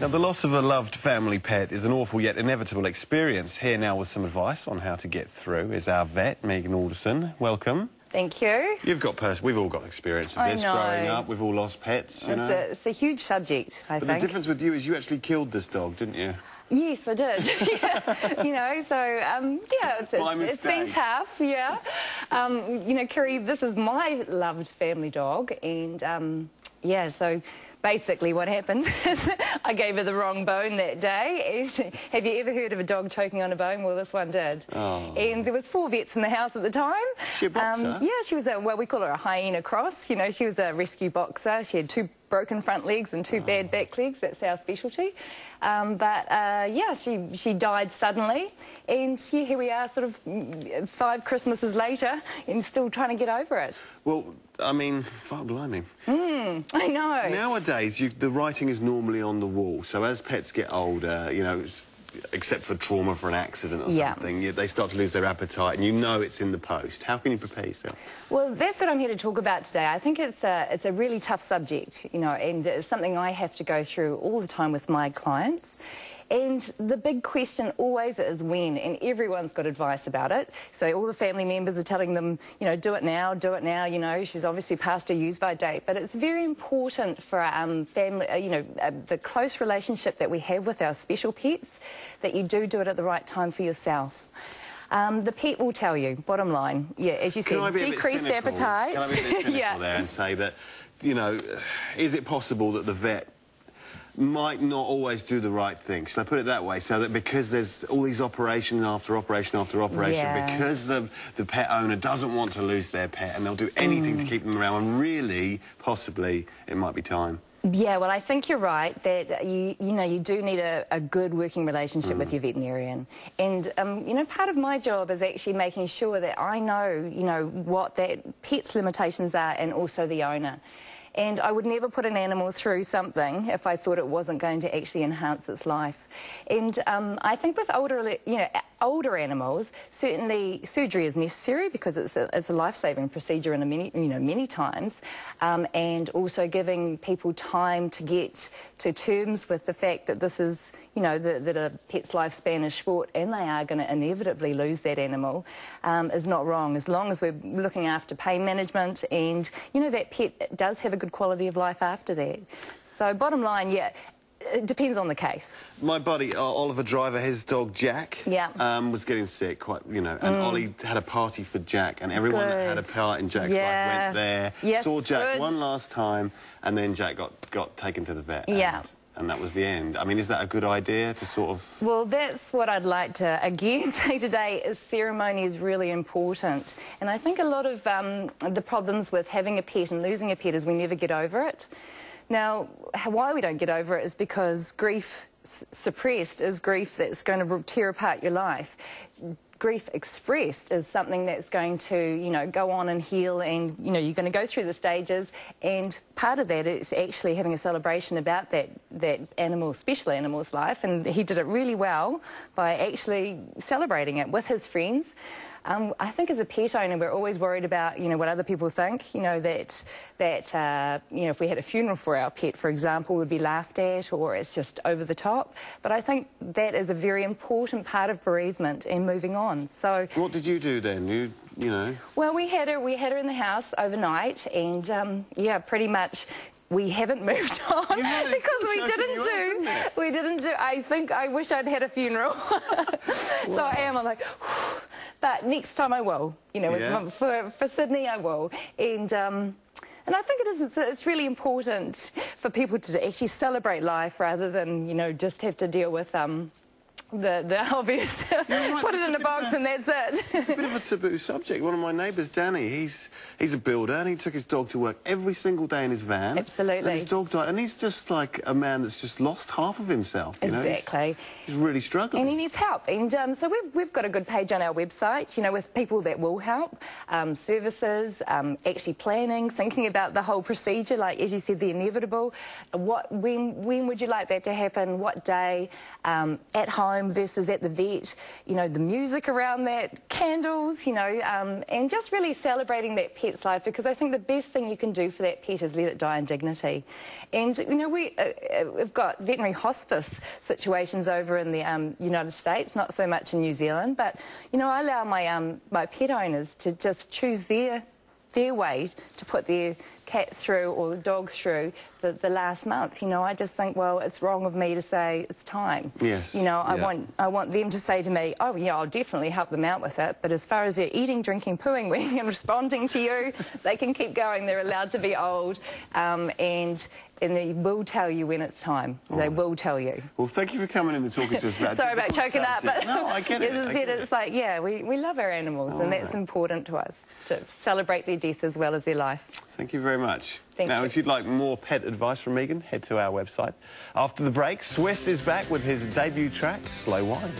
Now, the loss of a loved family pet is an awful yet inevitable experience. Here now with some advice on how to get through is our vet, Megan Alderson. Welcome. Thank you. We've all got experience of this growing up. We've all lost pets, you know. It's a huge subject, I think. But the difference with you is you actually killed this dog, didn't you? Yes, I did. Yeah. You know, so, yeah, it's been tough, yeah. You know, Kerry, this is my loved family dog, and, yeah, so basically what happened is I gave her the wrong bone that day. Have you ever heard of a dog choking on a bone? Well, this one did. Oh. And there was 4 vets in the house at the time. She a boxer? Yeah, she was well, we call her a hyena cross. You know, she was a rescue boxer. She had 2 broken front legs and 2 bad back legs. That's our specialty. Yeah, she died suddenly, and yeah, here we are, sort of 5 Christmases later, and still trying to get over it. Well, I mean, fuck, blimey. I know. Nowadays, the writing is normally on the wall, so as pets get older, you know, except for trauma for an accident or something, they start to lose their appetite, and you know it's in the post. How can you prepare yourself? Well, that's what I'm here to talk about today. I think it's a really tough subject, you know, and it's something I have to go through all the time with my clients. And the big question always is when, and everyone's got advice about it. So all the family members are telling them, you know, do it now, you know, she's obviously past her use-by date. But it's very important for family, you know, the close relationship that we have with our special pets, that you do it at the right time for yourself. The pet will tell you, bottom line, yeah, as you said, decreased appetite. Can I be a bit cynical there and say that, you know, is it possible that the vet might not always do the right thing? Shall I put it that way? So that because there's all these operation after operation after operation, because the pet owner doesn't want to lose their pet and they'll do anything to keep them around, and really, possibly, it might be time. Yeah, well, I think you're right that you know, you do need a good working relationship with your veterinarian. And, you know, part of my job is actually making sure that I know, you know, what that pet's limitations are, and also the owner. And I would never put an animal through something if I thought it wasn't going to actually enhance its life. And I think with older animals, certainly surgery is necessary because it's a life-saving procedure in many times, and also giving people time to get to terms with the fact that this is, you know, that a pet's lifespan is short and they are going to inevitably lose that animal, is not wrong, as long as we're looking after pain management and, you know, that pet does have a good quality of life after that. So bottom line, yeah, it depends on the case. My buddy, Oliver Driver, his dog Jack, was getting sick, quite, you know, and Ollie had a party for Jack, and everyone that had a part in Jack's life went there, saw Jack one last time, and then Jack got taken to the vet. And that was the end. I mean, is that a good idea to sort of... Well, that's what I'd like to, again, say today, is ceremony is really important. And I think a lot of the problems with having a pet and losing a pet is we never get over it. Now, why we don't get over it is because grief suppressed is grief that's going to tear apart your life. Grief expressed is something that's going to, you know, go on and heal, and, you know, you're going to go through the stages, and part of that is actually having a celebration about that animal, special animal's life, and he did it really well by actually celebrating it with his friends. I think as a pet owner, we're always worried about, you know, what other people think, you know, that you know, if we had a funeral for our pet, for example, we'd be laughed at, or it's just over the top. But I think that is a very important part of bereavement and moving on. So what did you do then? You know? Well, we had her in the house overnight, and yeah, pretty much we haven't moved on because we didn't do. I think I wish I'd had a funeral. So I'm like, whew. But next time I will. You know, for Sydney I will. And I think it's really important for people to actually celebrate life rather than, you know, just have to deal with the obvious, put it in a box and that's it. It's a bit of a taboo subject. One of my neighbours, Danny, he's a builder, and he took his dog to work every single day in his van. Absolutely. And his dog died, and he's just like a man that's just lost half of himself. You exactly. know? He's really struggling. And he needs help. And so we've got a good page on our website, you know, with people that will help, services, actually planning, thinking about the whole procedure, like, as you said, the inevitable. When would you like that to happen? What day? At home? home versus at the vet, you know, the music around that, candles, you know, and just really celebrating that pet's life, because I think the best thing you can do for that pet is let it die in dignity. And, you know, we've got veterinary hospice situations over in the United States, not so much in New Zealand, but, you know, I allow my, my pet owners to just choose their way to put their cat through or the dog through the last month. You know, I just think, well, it's wrong of me to say it's time. Yes. You know, I want them to say to me, oh, yeah, I'll definitely help them out with it, but as far as they're eating, drinking, pooing, weeing and responding to you, they can keep going. They're allowed to be old, and they will tell you when it's time. They will tell you. Well, thank you for coming in and talking to us about Sorry about choking up, but no, I get it. As I said, it's like, yeah, we love our animals, and that's important to us, to celebrate their death as well as their life. Thank you very much. Thank you. Now, if you'd like more pet advice from Megan, head to our website. After the break, Swiss is back with his debut track, Slow Wine.